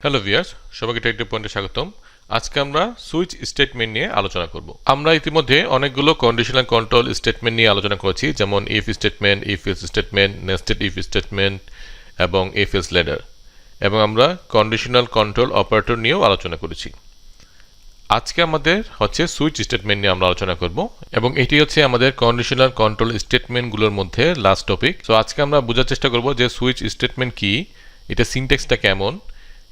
Hello viewers, সবাইকে technique পয়েন্টে স্বাগতম। আজকে আমরা সুইচ স্টেটমেন্ট নিয়ে আলোচনা করব। আমরা ইতিমধ্যে অনেকগুলো কন্ডিশনাল কন্ট্রোল স্টেটমেন্ট নিয়ে আলোচনা করেছি, যেমন if statement, if else statement, nested if statement এবং ইফ এলস ল্যাডার, এবং আমরা কন্ডিশনাল কন্ট্রোল অপারেটর নিয়েও আলোচনা করেছি। আজকে আমাদের হচ্ছে সুইচ স্টেটমেন্ট নিয়ে আমরা আলোচনা করব, এবং এটি হচ্ছে আমাদের কন্ডিশনাল কন্ট্রোল স্টেটমেন্টগুলোর মধ্যে লাস্ট টপিক। তো আজকে আমরা বোঝার চেষ্টা করব যে সুইচ স্টেটমেন্ট কি, এটা সিনট্যাক্সটা কেমন,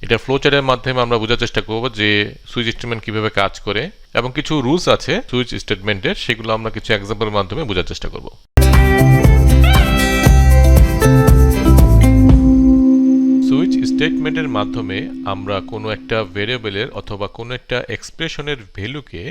এটা ফ্লোচার্টের মাধ্যমে আমরা বোঝার চেষ্টা করব যে সুইচ স্টেটমেন্ট কিভাবে কাজ করে, এবং কিছু রুলস আছে সুইচ স্টেটমেন্টের, সেগুলো আমরা কিছু এক্সাম্পলের মাধ্যমে বোঝার চেষ্টা করব। সুইচ স্টেটমেন্টের মাধ্যমে আমরা কোনো একটা ভেরিয়েবলের অথবা কোনো একটা এক্সপ্রেশনের ভ্যালুকে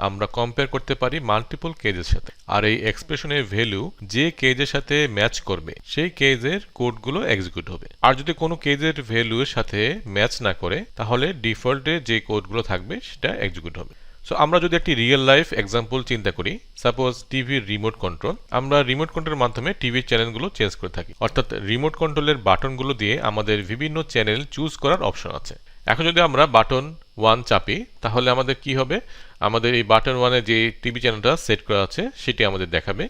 আমরা কম্পেয়ার করতে পারি মাল্টিপল কেজের সাথে, আর এই এক্সপ্রেশনের ভ্যালু যে কেজের সাথে ম্যাচ করবে সেই কেজের কোডগুলো এক্সিকিউট হবে। আর যদি কোনো কেজের ভ্যালুর সাথে ম্যাচ না করে, তাহলে ডিফল্টে যে কোডগুলো থাকবে সেটা এক্সিকিউট হবে। সো আমরা যদি একটি রিয়েল লাইফ এক্সাম্পল চিন্তা করি, সাপোজ টিভির রিমোট কন্ট্রোল। আমরা রিমোট কন্ট্রোলের মাধ্যমে টিভির চ্যানেলগুলো চেঞ্জ করে থাকি, অর্থাৎ রিমোট কন্ট্রোলের বাটনগুলো দিয়ে আমাদের বিভিন্ন চ্যানেল চুজ করার অপশন আছে। এখন যদি আমরা বাটন 1 চাপি, তাহলে আমাদের কি হবে, আমাদের এই বাটন 1-এ যে টিভি চ্যানেলটা সেট করা আছে সেটি আমাদের দেখাবে।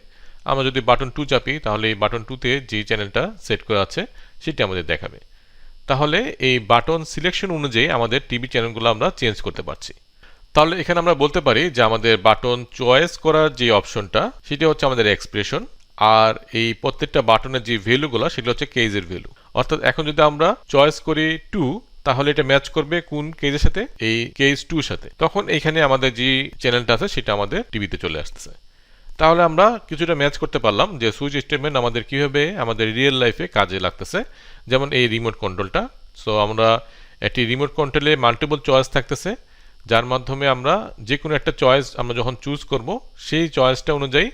আমরা যদি বাটন 2 চাপি, তাহলে এই বাটন 2-তে যে চ্যানেলটা সেট করা আছে সেটি আমাদের দেখাবে। তাহলে এই বাটন সিলেকশন অনুযায়ী আমাদের টিভি চ্যানেলগুলো আমরা চেঞ্জ করতে পারছি। তাহলে এখানে আমরা বলতে পারি যে আমাদের বাটন চয়েস করার যে অপশনটা সেটা হচ্ছে আমাদের এক্সপ্রেশন, আর এই প্রত্যেকটা বাটনের যে ভ্যালুগুলো সেগুলো হচ্ছে কেজের ভ্যালু। অর্থাৎ এখন যদি আমরা চয়েস করি 2, তাহলে এটা ম্যাচ করবে কোন কেজের সাথে, এই কেজ 2 সাথে। তখন এইখানে আমাদের যে চ্যানেলটা আছে সেটা আমাদের টিভিতে চলে আসতেছে। তাহলে আমরা কিছুটা ম্যাচ করতে পারলাম যে সুইচ স্টেটমেন্ট আমাদের কিভাবে আমাদের রিয়েল লাইফে কাজে লাগতেছে। যেমন এই রিমোট কন্ট্রোলটা, সো আমরা একটি রিমোট কন্ট্রোলে মাল্টিপল চয়েস থাকতেছে, যার মাধ্যমে আমরা যে কোনো একটা চয়েস আমরা যখন চুজ করব সেই চয়েসটা অনুযায়ী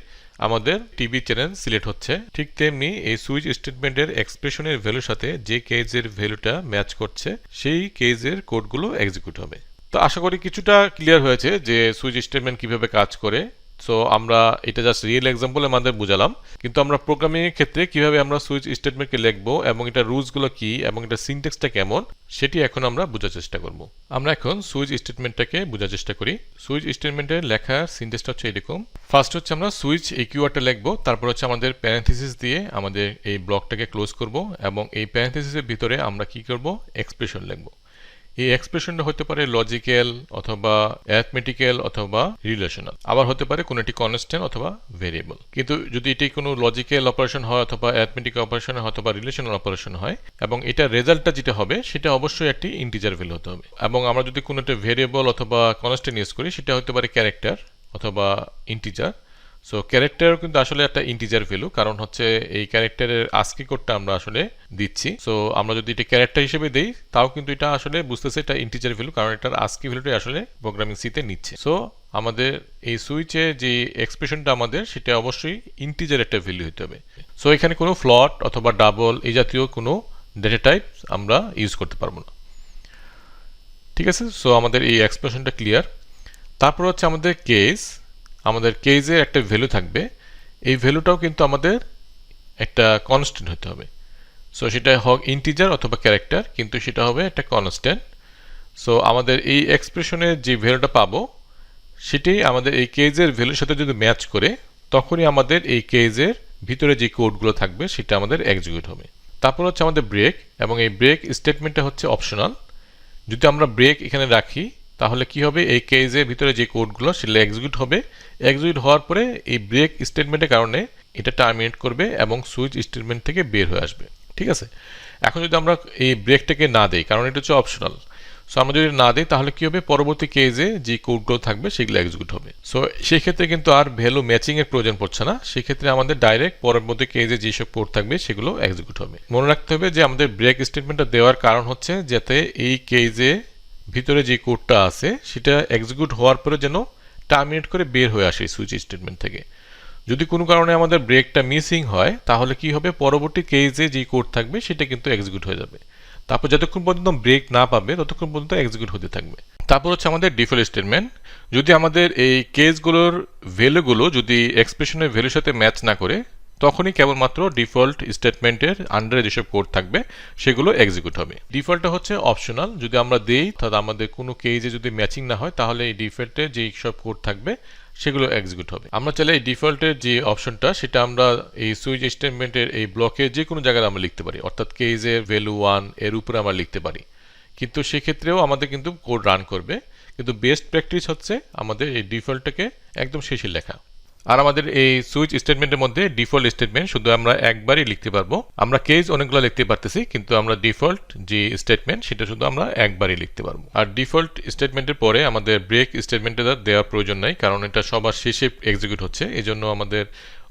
আমাদের টিভি চ্যানেল সিলেক্ট হচ্ছে। ঠিক তেমনি এই সুইচ স্টেটমেন্টের এক্সপ্রেশনের ভ্যালুর সাথে যে কেজের ভ্যালুটা ম্যাচ করছে সেই কেজের কোডগুলো এক্সিকিউট হবে। তো আশা করি কিছুটা ক্লিয়ার হয়েছে যে সুইচ স্টেটমেন্ট কিভাবে কাজ করে। সো আমরা এটা জাস্ট রিয়েল এক্সাম্পলের মাধ্যমে বুঝালাম, কিন্তু আমরা প্রোগ্রামিং এর ক্ষেত্রে কিভাবে আমরা সুইচ স্টেটমেন্টকে লিখবো এবং এটা রুলসগুলো কি এবং এটা সিনট্যাক্সটা কেমন সেটি এখন আমরা বোঝার চেষ্টা করব। আমরা এখন সুইচ স্টেটমেন্টটাকে বোঝার চেষ্টা করি। সুইচ স্টেটমেন্টের লেখার সিনট্যাক্সটা হচ্ছে এরকম। ফার্স্ট হচ্ছে আমরা সুইচ এই কিওয়ার্ডটা লিখবো, তারপর হচ্ছে আমাদের প্যারেনথেসিস দিয়ে আমাদের এই ব্লকটাকে ক্লোজ করব, এবং এই প্যারেনথেসিসের ভিতরে আমরা কি করব, এক্সপ্রেশন লিখবো। এই এক্সপ্রেশনটা হতে পারে লজিক্যাল অথবা অ্যারিথমেটিক্যাল অথবা রিলেশনাল, আবার হতে পারে কোনো একটি কনস্ট্যান্ট অথবা ভেরিয়েবল। কিন্তু যদি এটি কোনো লজিক্যাল অপারেশন হয় অথবা অ্যারিথমেটিক অপারেশন হয় অথবা রিলেশনাল অপারেশন হয়, এবং এটা রেজাল্টটা যেটা হবে সেটা অবশ্যই একটি ইন্টিজার ভ্যালু হতে হবে। এবং আমরা যদি কোনো একটা ভেরিয়েবল অথবা কনস্ট্যান্ট ইউজ করি, সেটা হতে পারে ক্যারেক্টার অথবা ইন্টিজার। সো ক্যারেক্টারও কিন্তু আসলে একটা ইন্টিজার ভ্যালু, কারণ হচ্ছে এই ক্যারেক্টারের আস্কি কোডটা আমরা আসলে দিচ্ছি। সো আমরা যদি এটা ক্যারেক্টার হিসেবে দেই, তাও কিন্তু এটা আসলে বুঝতেছে এটা ইন্টিজার ভ্যালু, কারণ এটার আস্কি ভ্যালুটাই আসলে প্রোগ্রামিং সিতে নিচ্ছে। সো আমাদের এই সুইচে যে এক্সপ্রেশনটা আমাদের সেটা অবশ্যই ইন্টিজার একটা ভ্যালু হতে হবে। সো এখানে কোনো ফ্লট অথবা ডাবল এই জাতীয় কোনো ডেটা টাইপ আমরা ইউজ করতে পারবো না। ঠিক আছে, সো আমাদের এই এক্সপ্রেশনটা ক্লিয়ার। তারপর হচ্ছে আমাদের কেস, আমাদের কেজের একটা ভ্যালু থাকবে। এই ভ্যালুটাও কিন্তু আমাদের একটা কনস্ট্যান্ট হতে হবে। সো সেটা হোক ইন্টিজার অথবা ক্যারেক্টার, কিন্তু সেটা হবে একটা কনস্ট্যান্ট। সো আমাদের এই এক্সপ্রেশনের যে ভ্যালুটা পাবো সেটাই আমাদের এই কেজের ভ্যালুর সাথে যদি ম্যাচ করে, তখনই আমাদের এই কেজের ভিতরে যে কোডগুলো থাকবে সেটা আমাদের এক্সিকিউট হবে। তারপর হচ্ছে আমাদের ব্রেক, এবং এই ব্রেক স্টেটমেন্টটা হচ্ছে অপশনাল। যদি আমরা ব্রেক এখানে রাখি, তাহলে কি হবে, এই কেজের ভিতরে যে কোডগুলো সেগুলো এক্সিকিউট হবে। এক্সিকিউট হওয়ার পরে এই ব্রেক স্টেটমেন্টের কারণে এটা টার্মিনেট করবে এবং সুইচ স্টেটমেন্ট থেকে বের হয়ে আসবে। ঠিক আছে, এখন যদি আমরা এই ব্রেকটাকে না দিই, কারণ এটা হচ্ছে অপশনাল, সো আমরা যদি না দিই তাহলে কি হবে, পরবর্তী কেজে যে কোডগুলো থাকবে সেগুলো এক্সিকিউট হবে। সো সেই ক্ষেত্রে কিন্তু আর ভ্যালু ম্যাচিং এর প্রয়োজন পড়ছে না, সেই ক্ষেত্রে আমাদের ডাইরেক্ট পরবর্তী কেজে যেসব কোড থাকবে সেগুলো এক্সিকিউট হবে। মনে রাখতে হবে যে আমাদের ব্রেক স্টেটমেন্টটা দেওয়ার কারণ হচ্ছে যাতে এই কেজে ভিতরে যে কোডটা আছে সেটা এক্সিকিউট হওয়ার পরে যেন টার্মিনেট করে বের হয়ে আসে সুইচ স্টেটমেন্ট থেকে। যদি কোনো কারণে আমাদের ব্রেকটা মিসিং হয়, তাহলে কি হবে, পরবর্তী কেজে যে কোড থাকবে সেটা কিন্তু এক্সিকিউট হয়ে যাবে। তারপর যতক্ষণ পর্যন্ত ব্রেক না পাবে ততক্ষণ পর্যন্ত এক্সিকিউট হতে থাকবে। তারপর হচ্ছে আমাদের ডিফল্ট স্টেটমেন্ট। যদি আমাদের এই কেসগুলোর ভ্যালুগুলো যদি এক্সপ্রেশনের ভ্যালুর সাথে ম্যাচ না করে, তখনই কেবলমাত্র ডিফল্ট স্টেটমেন্টের আন্ডারে যেসব কোড থাকবে সেগুলো এক্সিকিউট হবে। ডিফল্টটা হচ্ছে অপশনাল, যদি আমরা দেই তাহলে আমাদের কোনো কেজে যদি ম্যাচিং না হয় তাহলে এই ডিফল্টে যেই সব কোড থাকবে সেগুলো এক্সিকিউট হবে। আমরা চাইলে এই ডিফল্টের যে অপশনটা সেটা আমরা এই সুইচ স্টেটমেন্টের এই ব্লকে যে কোনো জায়গায় আমরা লিখতে পারি, অর্থাৎ কেজের ভ্যালু 1 এর উপরে আমরা লিখতে পারি, কিন্তু সেক্ষেত্রেও আমাদের কিন্তু কোড রান করবে। কিন্তু বেস্ট প্র্যাকটিস হচ্ছে আমাদের এই ডিফল্টটাকে একদম শেষে লেখা। আর আমাদের এই সুইচ স্টেটমেন্টের মধ্যে ডিফল্ট স্টেটমেন্ট শুধু আমরা একবারই লিখতে পারবো। আমরা কেস অনেকগুলো লিখতে পারতেছি, কিন্তু আমরা ডিফল্ট যে স্টেটমেন্ট সেটা শুধু আমরা একবারই লিখতে পারবো। আর ডিফল্ট স্টেটমেন্টের পরে আমাদের ব্রেক স্টেটমেন্টটা দেওয়ার প্রয়োজন নাই, কারণ এটা সবার শেষে এক্সিকিউট হচ্ছে, এই জন্য আমাদের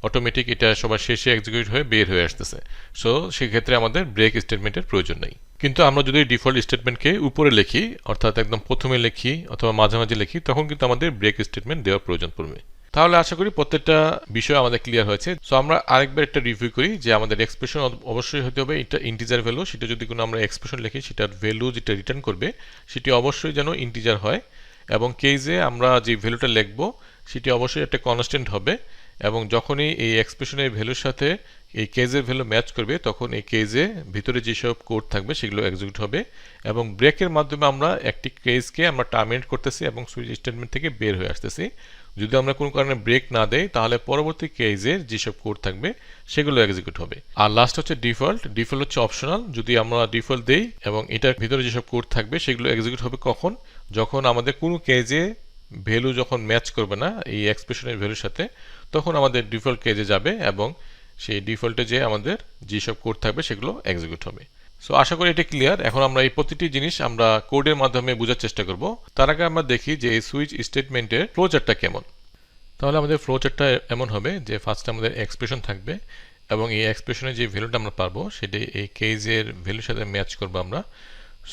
অটোমেটিক এটা সবার শেষে এক্সিকিউট হয়ে বের হয়ে আসতেছে। সো সেক্ষেত্রে আমাদের ব্রেক স্টেটমেন্টের প্রয়োজন নেই। কিন্তু আমরা যদি ডিফল্ট স্টেটমেন্টকে উপরে লিখি, অর্থাৎ একদম প্রথমে লিখি অথবা মাঝামাঝি লিখি, তখন কিন্তু আমাদের ব্রেক স্টেটমেন্ট দেওয়ার প্রয়োজন পড়বে। তাহলে আশা করি প্রত্যেকটা বিষয় আমাদের ক্লিয়ার হয়েছে। সো আমরা আরেকবার একটা রিভিউ করি যে আমাদের এক্সপ্রেশন অবশ্যই হতে হবে এটা ইন্টিজার ভ্যালু। সেটা যদি কোনো আমরা এক্সপ্রেশন লিখি সেটার ভ্যালু যেটা রিটার্ন করবে সেটি অবশ্যই যেন ইন্টিজার হয়, এবং কেজে আমরা যে ভ্যালুটা লিখব সেটি অবশ্যই একটা কনস্ট্যান্ট হবে, এবং যখনই এই এক্সপ্রেশনের ভ্যালুর সাথে এই কেজের ভ্যালু ম্যাচ করবে তখন এই কেজে ভিতরে যেসব কোড থাকবে সেগুলো এক্সিকিউট হবে। এবং ব্রেকের মাধ্যমে আমরা একটি কেজকে আমরা টার্মিনেট করতেছি এবং সুইচ স্টেটমেন্ট থেকে বের হয়ে আসতেছি। যদি আমরা কোনো কারণে ব্রেক না দেই তাহলে পরবর্তী কেজের যেসব কোড থাকবে সেগুলো এক্সিকিউট হবে। আর লাস্ট হচ্ছে ডিফল্ট। ডিফল্ট হচ্ছে অপশনাল, যদি আমরা ডিফল্ট দেই এবং এটার ভিতরে যেসব কোড থাকবে সেগুলো এক্সিকিউট হবে কখন, যখন আমাদের কোনো কেজে ভ্যালু যখন ম্যাচ করবে না এই এক্সপ্রেশনের ভ্যালুর সাথে, তখন আমাদের ডিফল্ট কেজে যাবে এবং সেই ডিফল্টে যে আমাদের যেসব কোড থাকবে সেগুলো এক্সিকিউট হবে। সো আশা করি এটা ক্লিয়ার। এখন আমরা এই প্রতিটি জিনিস আমরা কোডের মাধ্যমে বোঝার চেষ্টা করব। তার আগে আমরা দেখি যে এই সুইচ স্টেটমেন্টের ফ্লোচার্টটা কেমন। তাহলে আমাদের ফ্লোচার্টটা এমন হবে যে ফার্স্টে আমাদের এক্সপ্রেশন থাকবে এবং এই এক্সপ্রেশনের যে ভ্যালুটা আমরা পারবো সেটা এই কেজের ভ্যালুর সাথে ম্যাচ করবো আমরা।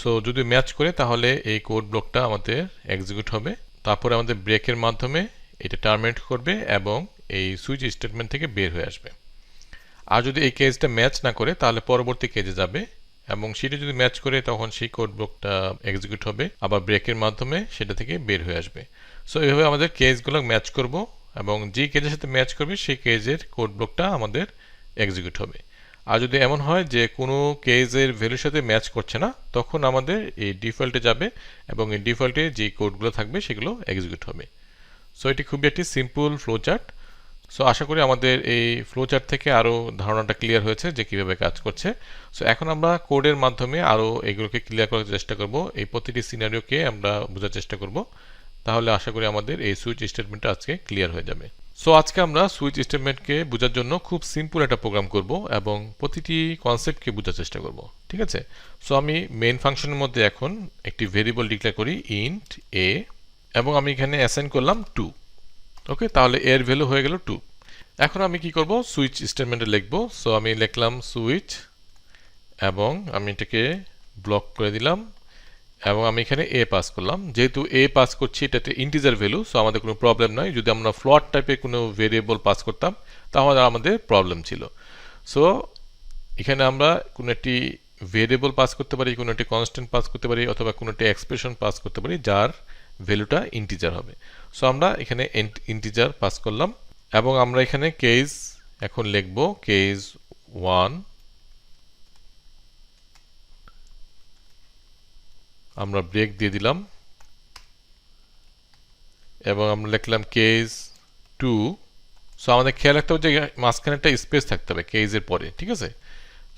সো যদি ম্যাচ করে তাহলে এই কোড ব্লকটা আমাদের এক্সিকিউট হবে। তারপরে আমাদের ব্রেকের মাধ্যমে এটা টার্মিনেট করবে এবং এই সুইচ স্টেটমেন্ট থেকে বের হয়ে আসবে। আর যদি এই কেজটা ম্যাচ না করে তাহলে পরবর্তী কেজে যাবে, এবং সেটা যদি ম্যাচ করে তখন সেই কোড ব্লকটা এক্সিকিউট হবে, আবার ব্রেকের মাধ্যমে সেটা থেকে বের হয়ে আসবে। সো এইভাবে আমাদের কেজগুলো ম্যাচ করব এবং যে কেজের সাথে ম্যাচ করবে সেই কেজের কোড ব্লকটা আমাদের এক্সিকিউট হবে। আর যদি এমন হয় যে কোনো কেজের ভ্যালুর সাথে ম্যাচ করছে না, তখন আমাদের এই ডিফল্টে যাবে এবং এই ডিফল্টে যে কোডগুলো থাকবে সেগুলো এক্সিকিউট হবে। সো এটি খুবই একটি সিম্পল ফ্লোচার্ট। সো আশা করি আমাদের এই ফ্লোচার্ট থেকে আরও ধারণাটা ক্লিয়ার হয়েছে যে কীভাবে কাজ করছে। সো এখন আমরা কোডের মাধ্যমে আরও এগুলোকে ক্লিয়ার করার চেষ্টা করব, এই প্রতিটি সিনারিওকে আমরা বোঝার চেষ্টা করব। তাহলে আশা করি আমাদের এই সুইচ স্টেটমেন্টটা আজকে ক্লিয়ার হয়ে যাবে। সো আজকে আমরা সুইচ স্টেটমেন্টকে বোঝার জন্য খুব সিম্পল একটা প্রোগ্রাম করব এবং প্রতিটি কনসেপ্টকে বোঝার চেষ্টা করব, ঠিক আছে? সো আমি মেইন ফাংশনের মধ্যে এখন একটি ভেরিয়েবল ডিক্লেয়ার করি ইন্ট এ, এবং আমি এখানে অ্যাসাইন করলাম 2। ওকে, তাহলে এর ভ্যালু হয়ে গেল 2। এখন আমি কি করব, সুইচ স্টেটমেন্টে লিখব। সো আমি লিখলাম সুইচ এবং আমি এটাকে ব্লক করে দিলাম এবং আমি এখানে এ পাস করলাম। যেহেতু এ পাস করছি এটাতে ইন্টিজার ভ্যালু, সো আমাদের কোনো প্রবলেম নয়। যদি আমরা ফ্লোট টাইপের কোনো ভেরিয়েবল পাস করতাম তাহলে আমাদের প্রবলেম ছিল। সো এখানে আমরা কোনো একটি ভেরিয়েবল পাস করতে পারি, কোনো একটি কনস্ট্যান্ট পাস করতে পারি, অথবা কোনো একটি এক্সপ্রেশন পাস করতে পারি যার ভ্যালুটা ইন্টিজার হবে। সো আমরা এখানে ইন্টিজার পাস করলাম এবং আমরা এখানে কেস এখন লিখব কেস 1, আমরা ব্রেক দিয়ে দিলাম এবং আমরা লিখলাম কেস 2। সো আমাদের খেয়াল রাখতে হবে যে মাঝখানে একটা স্পেস থাকতে হবে কেসের পরে, ঠিক আছে?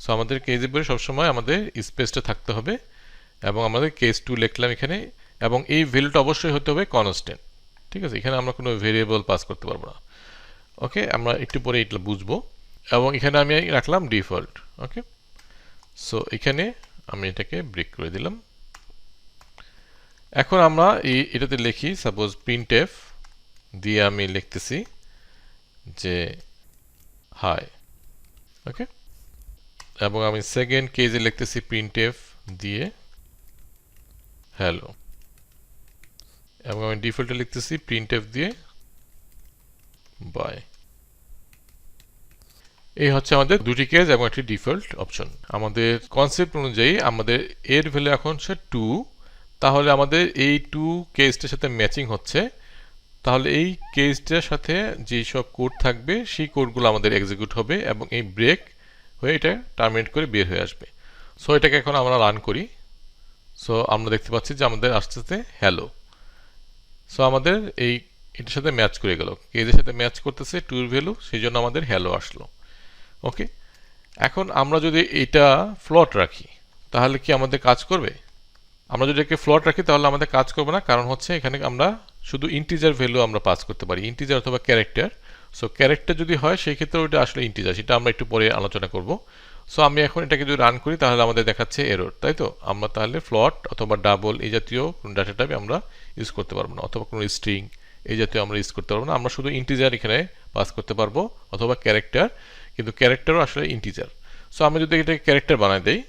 সো আমাদের কেসের পরে সবসময় আমাদের স্পেসটা থাকতে হবে এবং আমাদের কেস 2 লিখলাম এখানে, এবং এই ভ্যালুটা অবশ্যই হতে হবে কনস্ট্যান্ট, ঠিক আছে? এখানে আমরা কোনো ভেরিয়েবল পাস করতে পারবো না। ওকে, আমরা একটু পরে এটা বুঝবো। এবং এখানে আমি রাখলাম ডিফল্ট। ওকে, সো এখানে আমি এটাকে ব্রেক করে দিলাম। এখন আমরা এটাতে লিখি সাপোজ প্রিন্টএফ দিয়ে আমি লিখতেছি যে হাই। ওকে, এবং আমি সেকেন্ড কেজে লিখতেছি প্রিন্টএফ দিয়ে হ্যালো, এবং আমি ডিফল্টে লিখতেছি প্রিন্টএফ দিয়ে বাই। এই হচ্ছে আমাদের দুটি কেস এবং একটি ডিফল্ট অপশন। আমাদের কনসেপ্ট অনুযায়ী আমাদের এর ভ্যালু এখন হচ্ছে 2, তাহলে আমাদের এই 2 কেসটার সাথে ম্যাচিং হচ্ছে তাহলে এই কেসটার সাথে যেসব কোড থাকবে সেই কোডগুলো আমাদের এক্সিকিউট হবে এবং এই ব্রেক হয়ে এটা টার্মিনেট করে বের হয়ে আসবে। সো এটাকে এখন আমরা রান করি। সো আমরা দেখতে পাচ্ছি যে আমাদের আসতেছে হ্যালো। সো আমাদের এই এটার সাথে ম্যাচ করে গেল, কেজের সাথে ম্যাচ করতেছে টুর ভ্যালু, সেই জন্য আমাদের হ্যালো আসলো। ওকে, এখন আমরা যদি এটা ফ্লট রাখি তাহলে কি আমাদের কাজ করবে? আমরা যদি একে ফ্লট রাখি তাহলে আমাদের কাজ করবে না, কারণ হচ্ছে এখানে আমরা শুধু ইন্টিজার ভ্যালু আমরা পাস করতে পারি, ইন্টিজার অথবা ক্যারেক্টার। সো ক্যারেক্টার যদি হয় সেই ক্ষেত্রে ওটা আসলে ইন্টিজার, সেটা আমরা একটু পরে আলোচনা করব। সো আমি এখন এটাকে যদি রান করি তাহলে আমাদের দেখাচ্ছে এরর, তাই তো? আমরা তাহলে ফ্লট অথবা ডাবল এই জাতীয় কোনো ডাটা টাইপ আমরা ইউজ করতে পারবো না, অথবা কোনো স্ট্রিং এই জাতীয় আমরা ইউজ করতে পারবো না। আমরা শুধু ইন্টিজার এখানে পাস করতে পারবো অথবা ক্যারেক্টার, কিন্তু ক্যারেক্টারও আসলে ইন্টিজার। সো আমি যদি এটাকে ক্যারেক্টার বানাই দেই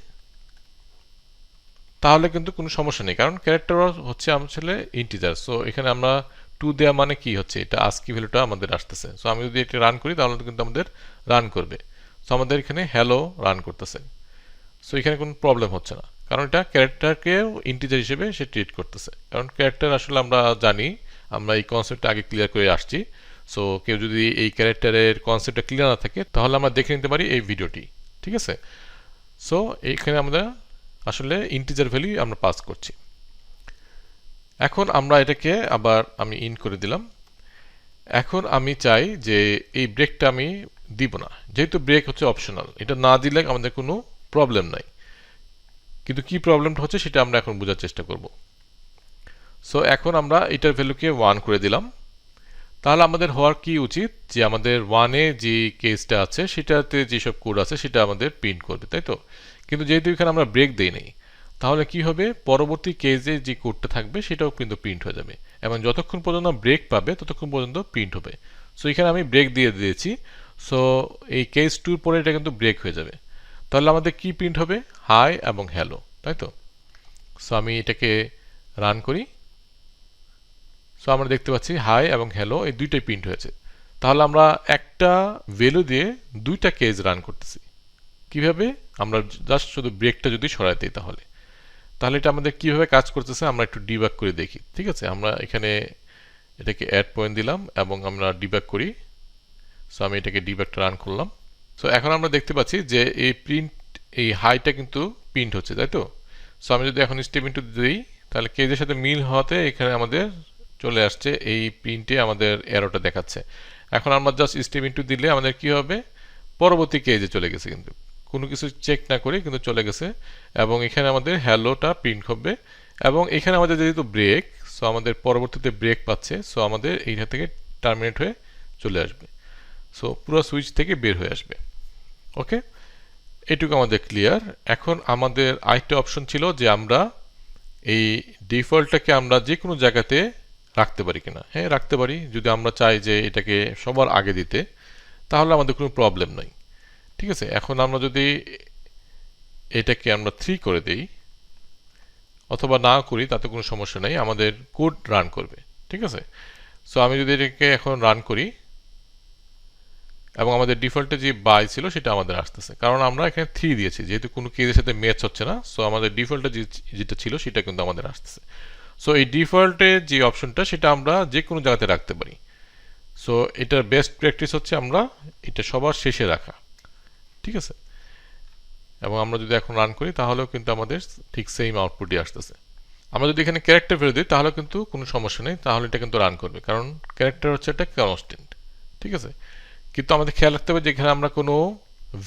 তাহলে কিন্তু কোনো সমস্যা নেই, কারণ ক্যারেক্টার হচ্ছে আসলে ইন্টিজার। সো এখানে আমরা টু দেওয়া মানে কি হচ্ছে, এটা আস্কি ভ্যালুটা আমাদের আসতেছে। সো আমি যদি এটা রান করি তাহলে কিন্তু আমাদের রান করবে। সো আমাদের এখানে হ্যালো রান করতেছে। সো এখানে কোনো প্রবলেম হচ্ছে না, কারণ এটা ক্যারেক্টারকেও ইন্টিজার হিসেবে সে ট্রিট করতেছে। কারণ ক্যারেক্টার আসলে আমরা জানি, আমরা এই কনসেপ্টটা আগে ক্লিয়ার করে আসছি। সো কেউ যদি এই ক্যারেক্টারের কনসেপ্টটা ক্লিয়ার না থাকে তাহলে আমরা দেখে নিতে পারি এই ভিডিওটি, ঠিক আছে? সো এইখানে আমরা আসলে ইন্টিজার ভ্যালু আমরা পাস করছি। এখন আমরা এটাকে আবার আমি ইন করে দিলাম। এখন আমি চাই যে এই ব্রেকটা আমি দিব না, যেহেতু ব্রেক হচ্ছে অপশনাল, এটা না দিলে আমাদের কোনো প্রবলেম নাই। কিন্তু কি প্রবলেমটা হচ্ছে সেটা আমরা এখন বোঝার চেষ্টা করব। সো এখন আমরা এটার ভ্যালুকে 1 করে দিলাম। তাহলে আমাদের হওয়ার কি উচিত, যে আমাদের 1-এ যে কেসটা আছে সেটাতে যেসব কোড আছে সেটা আমাদের প্রিন্ট করবে, তাই তো? কিন্তু যেহেতু এখানে আমরা ব্রেক দেই নাই, তাহলে কি হবে, পরবর্তী কেসে যে কোডটা থাকবে সেটাও কিন্তু প্রিন্ট হয়ে যাবে, এবং যতক্ষণ পর্যন্ত ব্রেক পাবে ততক্ষণ পর্যন্ত প্রিন্ট হবে। সো এখানে আমি ব্রেক দিয়ে দিয়েছি। সো এই কেস 2 পরে এটা কিন্তু ব্রেক হয়ে যাবে। তাহলে আমাদের কি প্রিন্ট হবে, হাই এবং হ্যালো, তাই তো? সো আমি এটাকে রান করি। সো আমরা দেখতে পাচ্ছি হাই এবং হ্যালো এই দুইটাই প্রিন্ট হয়েছে। তাহলে আমরা একটা ভ্যালু দিয়ে দুইটা কেস রান করতেছি। কিভাবে? আমরা জাস্ট শুধু ব্রেকটা যদি সরাই দিই তাহলে তাহলে এটা আমাদের কিভাবে কাজ করতেছে আমরা একটু ডিবাগ করে দেখি, ঠিক আছে? আমরা এখানে এটাকে অ্যাড পয়েন্ট দিলাম এবং আমরা ডিবাগ করি। সো আমি এটাকে ডিবাগটা রান করলাম। সো এখন আমরা দেখতে পাচ্ছি যে এই হাইটা কিন্তু প্রিন্ট হচ্ছে, তাই তো? সো আমি যদি এখন স্টেপ ইনটু দিই তাহলে কেজের সাথে মিল হওয়াতে এখানে আমাদের চলে আসছে, এই প্রিন্টে আমাদের এরোটা দেখাচ্ছে। এখন আমরা জাস্ট স্টেপ ইনটু দিলে আমাদের কি হবে, পরবর্তী কেজে চলে গেছে, কিন্তু কোনো কিছু চেক না করে কিন্তু চলে গেছে, এবং এখানে আমাদের হ্যালোটা প্রিন্ট হবে। এবং এখানে আমাদের যেহেতু ব্রেক, সো আমাদের পরবর্তীতে ব্রেক পাচ্ছে, সো আমাদের এইটা থেকে টার্মিনেট হয়ে চলে আসবে। সো পুরো সুইচ থেকে বের হয়ে আসবে। ওকে, এটুকু আমাদের ক্লিয়ার। এখন আমাদের আরেকটা অপশন ছিল যে আমরা এই ডিফল্টটাকে আমরা যে কোনো জায়গাতে রাখতে পারি কিনা। হ্যাঁ, রাখতে পারি। যদি আমরা চাই যে এটাকে সবার আগে দিতে তাহলে আমাদের কোনো প্রবলেম নাই, ঠিক আছে? এখন আমরা যদি এটাকে আমরা 3 করে দেই অথবা না করি তাতে কোনো সমস্যা নেই, আমাদের কোড রান করবে, ঠিক আছে? সো আমি যদি এটাকে এখন রান করি এবং আমাদের ডিফল্টে যে বাই ছিল সেটা আমাদের আসতেছে, কারণ আমরা এখানে 3 দিয়েছি, যেহেতু কোনো কেজের সাথে ম্যাচ হচ্ছে না। সো আমাদের ডিফল্টে যেটা ছিল সেটা কিন্তু আমাদের আসতেছে। সো এই ডিফল্টে যে অপশনটা সেটা আমরা যে কোনো জায়গাতে রাখতে পারি। সো এটার বেস্ট প্র্যাকটিস হচ্ছে আমরা এটা সবার শেষে রাখা, ঠিক আছে? এবং আমরা যদি এখন রান করি তাহলেও কিন্তু আমাদের ঠিক সেম আউটপুটই আসতেছে। আমরা যদি এখানে ক্যারেক্টার ফেরত দিই তাহলে কিন্তু কোনো সমস্যা নেই, তাহলে এটা কিন্তু রান করবে, কারণ ক্যারেক্টার হচ্ছে একটা কনস্ট্যান্ট, ঠিক আছে? কিন্তু আমাদের খেয়াল রাখতে হবে যে এখানে আমরা কোনো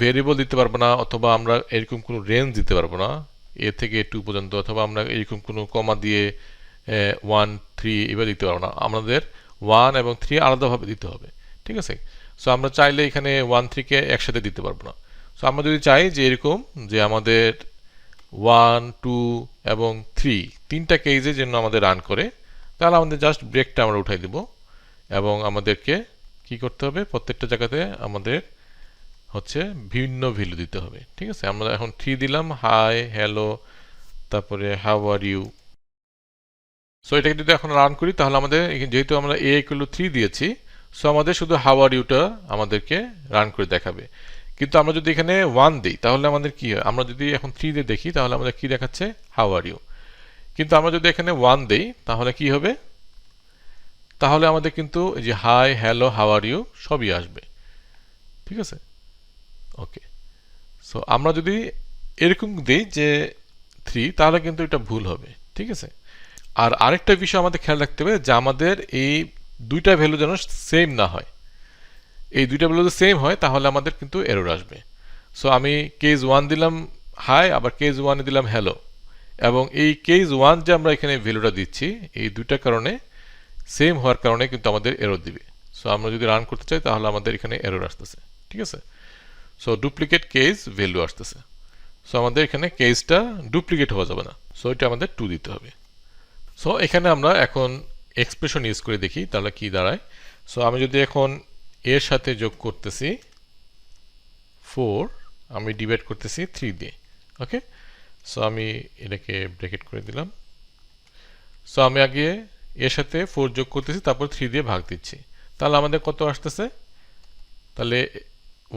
ভেরিয়েবল দিতে পারবো না, অথবা আমরা এরকম কোনো রেঞ্জ দিতে পারবো না এ থেকে 2 পর্যন্ত, অথবা আমরা এরকম কোনো কমা দিয়ে 1 3 এবার দিতে পারবো না। আমাদের 1 এবং 3 আলাদাভাবে দিতে হবে, ঠিক আছে? সো আমরা চাইলে এখানে 1 3 কে একসাথে দিতে পারবো না। সো আমরা যদি চাই যে এরকম যে আমাদের 1 2 এবং 3 তিনটা কেজের জন্য আমাদের রান করে, তাহলে আমাদের জাস্ট ব্রেকটা আমরা উঠাই দেব, এবং আমাদেরকে কি করতে হবে, প্রত্যেকটা জায়গাতে আমাদের হচ্ছে ভিন্ন ভ্যালু দিতে হবে, ঠিক আছে? আমরা এখন 3 দিলাম, হাই হ্যালো, তারপরে হাউ আর ইউ। সো এটাকে যদি এখন রান করি তাহলে আমাদের যেহেতু আমরা a = 3 দিয়েছি, সো আমাদের শুধু হাউ আর ইউটা আমাদেরকে রান করে দেখাবে। কিন্তু আমরা যদি এখানে 1 দিই তাহলে আমাদের কি হয়, আমরা যদি এখন 3 দিয়ে দেখি তাহলে আমাদের কি দেখাচ্ছে, হাউ আর ইউ। কিন্তু আমরা যদি এখানে 1 দেই তাহলে কি হবে, তাহলে আমাদের কিন্তু এই যে hi, hello, how are you সবই আসবে। ঠিক আছে, ওকে। সো আমরা যদি এরকম দিই যে 3, তাহলে কিন্তু এটা ভুল হবে। ঠিক আছে, আর আরেকটা বিষয় আমাদের খেয়াল রাখতে হবে যে আমাদের এই দুইটা ভ্যালু যেন সেম না হয়। এই দুইটা ভ্যালু যদি সেম হয় তাহলে আমাদের কিন্তু এরর আসবে। সো আমি কেস 1 দিলাম হাই, আবার কেস 1 দিলাম হ্যালো, এবং এই কেস 1 যে আমরা এখানে ভ্যালুটা দিচ্ছি এই দুইটা কারণে সেম হওয়ার কারণে কিন্তু আমাদের এরর দিবে। সো আমরা যদি রান করতে চাই তাহলে আমাদের এখানে এরর আসতেছে। ঠিক আছে, সো ডুপ্লিকেট কেস ভ্যালু আসতেছে। সো আমাদের এখানে কেসটা ডুপ্লিকেট হওয়া যাবে না। সো এটা আমাদের 2 দিতে হবে। সো এখানে আমরা এখন এক্সপ্রেশন ইউজ করে দেখি তাহলে কি দাঁড়ায়। সো আমি যদি এখন এর সাথে যোগ করতেছি 4, আমি ডিভাইড করতেছি 3 দিয়ে। ওকে, সো আমি এটাকে ব্র্যাকেট করে দিলাম। সো আমি আগে এর সাথে 4 যোগ করতেছি, তারপর 3 দিয়ে ভাগ দিচ্ছি। তাহলে আমাদের কত আসতেছে? তাহলে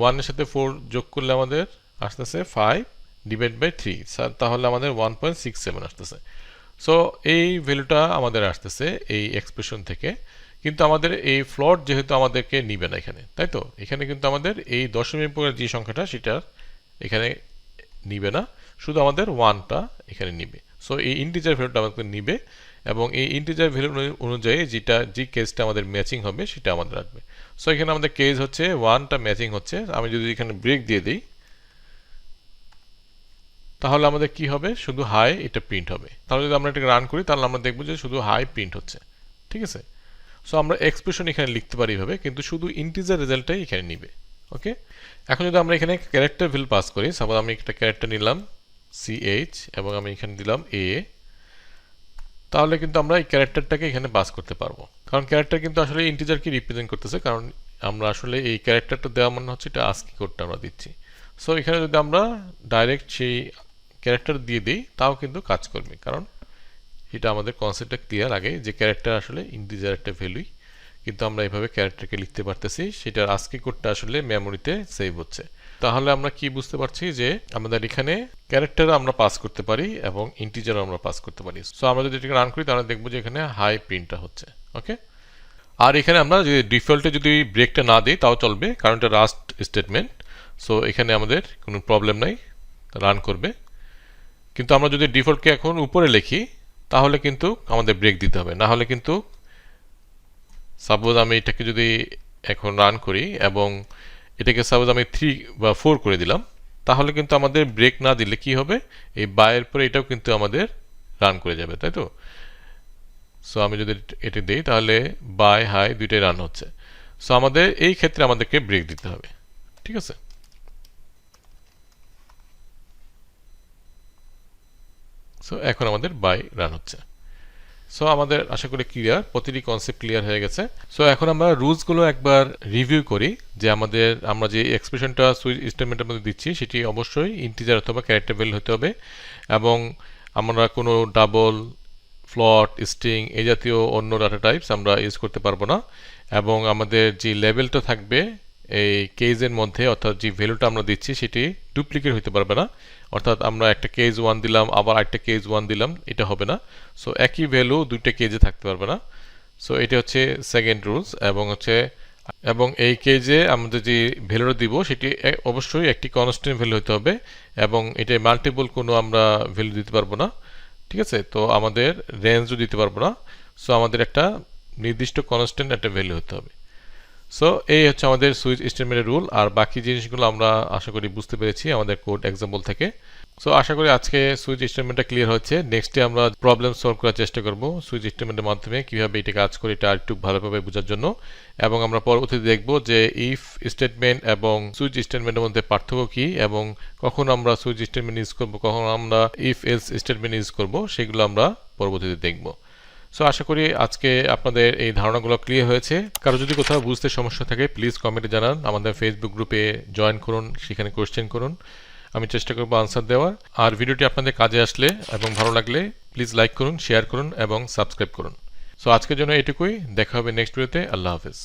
1 এর সাথে 4 যোগ করলে আমাদের আসতেছে 5 ডিভাইড বাই 3, তাহলে আমাদের 1.67 আসতেছে। সো এই ভ্যালুটা আমাদের আসতেছে এই এক্সপ্রেশন থেকে, কিন্তু আমাদের এই ফ্লট যেহেতু আমাদেরকে নিবে না এখানে, তাই তো? এখানে কিন্তু আমাদের এই দশমিক পরের যে সংখ্যাটা সেটা এখানে নিবে না, শুধু আমাদের 1টা এখানে নিবে। সো এই ইন্টিজার ভ্যালুটা আমাদের নিবে, এবং এই ইন্টিজার ভ্যালু অনুযায়ী যে কেসটা আমাদের ম্যাচিং হবে সেটা আমাদের আসবে। সো এখানে আমাদের কেস হচ্ছে 1টা ম্যাচিং হচ্ছে। আমি যদি এখানে ব্রেক দিয়ে দিই তাহলে আমাদের কি হবে? শুধু হাই এটা প্রিন্ট হবে। তাহলে যদি আমরা এটাকে রান করি তাহলে আমরা দেখব যে শুধু হাই প্রিন্ট হচ্ছে। ঠিক আছে, সো আমরা এক্সপ্রেশন এখানে লিখতে পারি এভাবে, কিন্তু শুধু ইন্টিজার রেজাল্টটাই এখানে নিবে। ওকে, এখন যদি আমরা এখানে ক্যারেক্টার ভ্যালু পাস করি, সাপোজ আমি একটা ক্যারেক্টার নিলাম CH এবং আমি এখানে দিলাম A, তাহলে কিন্তু আমরা এই ক্যারেক্টারটাকে এখানে পাস করতে পারবো, কারণ ক্যারেক্টার কিন্তু আসলে ইন্টিজারকে রিপ্রেজেন্ট করতেছে, কারণ আমরা আসলে এই ক্যারেক্টারটা দেওয়া মনে হচ্ছে এটা আস্কি কোডটা আমরা দিচ্ছি। সো এখানে যদি আমরা ডাইরেক্ট সেই ক্যারেক্টার দিয়ে দিই তাও কিন্তু কাজ করবে, কারণ এটা আমাদের কনসেপ্টটা ক্লিয়ার আগে যে ক্যারেক্টার আসলে ইন্টিজার একটা ভ্যালুই, কিন্তু আমরা এইভাবে ক্যারেক্টারকে লিখতে পারতেছি, সেটার আস্কি কোডটা আসলে মেমোরিতে সেভ হচ্ছে। তাহলে আমরা কি বুঝতে পারছি যে আমাদের এখানে ক্যারেক্টার আমরা পাস করতে পারি এবং ইন্টিজারও আমরা পাস করতে পারি। সো আমরা যদি এটাকে রান করি তাহলে দেখবো যে এখানে হাই প্রিন্টটা হচ্ছে। ওকে, আর এখানে আমরা যদি ডিফল্টে যদি ব্রেকটা না দিই তাও চলবে, কারণ এটা লাস্ট স্টেটমেন্ট। সো এখানে আমাদের কোনো প্রবলেম নাই, রান করবে। কিন্তু আমরা যদি ডিফল্টকে এখন উপরে লিখি তাহলে কিন্তু আমাদের ব্রেক দিতে হবে, না হলে কিন্তু সাপোজ আমি এটাকে যদি এখন রান করি এবং এটাকে সাপোজ আমি 3 বা 4 করে দিলাম, তাহলে কিন্তু আমাদের ব্রেক না দিলে কি হবে? এই বাইয়ের পরে এটাও কিন্তু আমাদের রান করে যাবে, তাই তো? সো আমি যদি এটা দিই তাহলে বাই হাই দুইটাই রান হচ্ছে। সো আমাদের এই ক্ষেত্রে আমাদেরকে ব্রেক দিতে হবে। ঠিক আছে, সো এখন আমাদের বাই রান হচ্ছে। সো আমাদের আশা করি ক্লিয়ার, প্রতিটি কনসেপ্ট ক্লিয়ার হয়ে গেছে। সো এখন আমরা রুলসগুলো একবার রিভিউ করি যে আমরা যে এক্সপ্রেশনটা সুইচ স্টেটমেন্টের মধ্যে দিচ্ছি সেটি অবশ্যই ইন্টিজার অথবা ক্যারেক্টার ভ্যালু হতে হবে, এবং আমরা কোনো ডাবল, ফ্লট, স্ট্রিং এই জাতীয় অন্য ডাটা টাইপস আমরা ইউজ করতে পারবো না, এবং আমাদের যে লেভেলটা থাকবে এই কেজের মধ্যে, অর্থাৎ যে ভ্যালুটা আমরা দিচ্ছি সেটি ডুপ্লিকেট হতে পারবে না, অর্থাৎ আমরা একটা কেজ 1 দিলাম আবার একটা কেজ 1 দিলাম, এটা হবে না। সো একই ভ্যালু দুইটা কেজে থাকতে পারবে না। সো এটা হচ্ছে সেকেন্ড রুলস, এবং এই কেজে আমাদের যে ভ্যালুটা দিব সেটি অবশ্যই একটি কনস্ট্যান্ট ভ্যালু হতে হবে, এবং এটা মাল্টিপল কোনো আমরা ভ্যালু দিতে পারবো না। ঠিক আছে, তো আমাদের রেঞ্জও দিতে পারবো না। সো আমাদের একটা নির্দিষ্ট কনস্ট্যান্ট একটা ভ্যালু হতে হবে। সো এই হচ্ছে আমাদের সুইচ স্টেটমেন্টের রুল, আর বাকি জিনিসগুলো আমরা আশা করি বুঝতে পেরেছি আমাদের কোড এক্সাম্পল থেকে। সো আশা করি আজকে সুইচ স্টেটমেন্টটা ক্লিয়ার হচ্ছে। নেক্সটে আমরা প্রবলেম সলভ করার চেষ্টা করব সুইচ স্টেটমেন্টের মাধ্যমে, কিভাবে এটা কাজ করে এটা আরেকটু ভালোভাবে বোঝার জন্য, এবং আমরা পরবর্তীতে দেখব যে ইফ স্টেটমেন্ট এবং সুইচ স্টেটমেন্টের মধ্যে পার্থক্য কি, এবং কখন আমরা সুইচ স্টেটমেন্ট ইউজ করব, কখন আমরা ইফ এলস স্টেটমেন্ট ইউজ করব, সেগুলো আমরা পরবর্তীতে দেখব। সো আশা করি আজকে আপনাদের এই ধারণাগুলো ক্লিয়ার হয়েছে। কারো যদি কোথাও বুঝতে সমস্যা থাকে প্লিজ কমেন্টে জানান, আমাদের ফেসবুক গ্রুপে জয়েন করুন, সেখানে কোয়েশ্চেন করুন, আমি চেষ্টা করব আনসার দেওয়ার। আর ভিডিওটি আপনাদের কাজে আসলে এবং ভালো লাগলে প্লিজ লাইক করুন, শেয়ার করুন এবং সাবস্ক্রাইব করুন। সো আজকের জন্য এটুকুই, দেখা হবে নেক্সট ভিডিওতে। আল্লাহ হাফেজ।